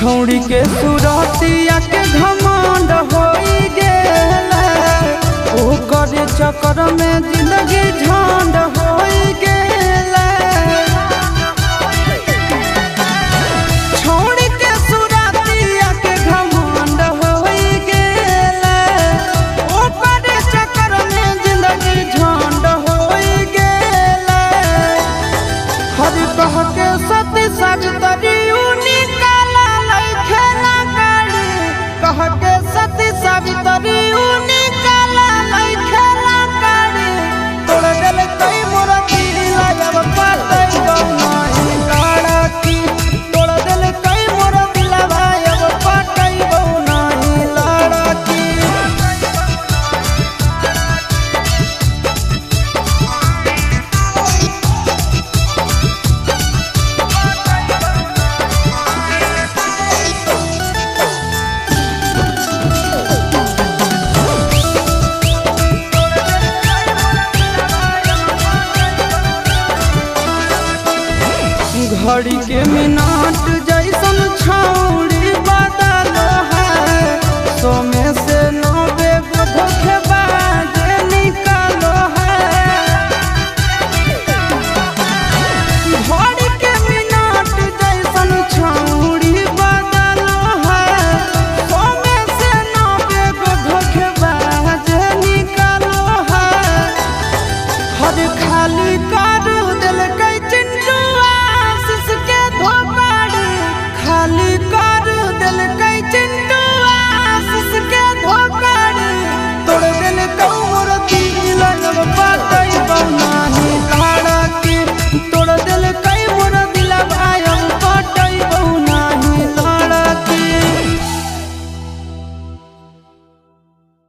छौड़ी के सुरतिया के घमंड होई गेले, ओकर चक्कर में जिंदगी झंड होई गेले। छौड़ी के सुरतिया के घमंड होई गेले, ओकर चक्कर में जिंदगी झंड होई गेले। हर कह के सती सावित्री कह के सती सावित्री निकाला नहीं खेला करी, तोड़ दिल कई मोर दिल अब पातई नहीं लड़की, तोड़ दिल कई मोर दिल अब पातई नहीं लड़की। घड़ी के मिनट जैसन छौड़ी बदल है, सो में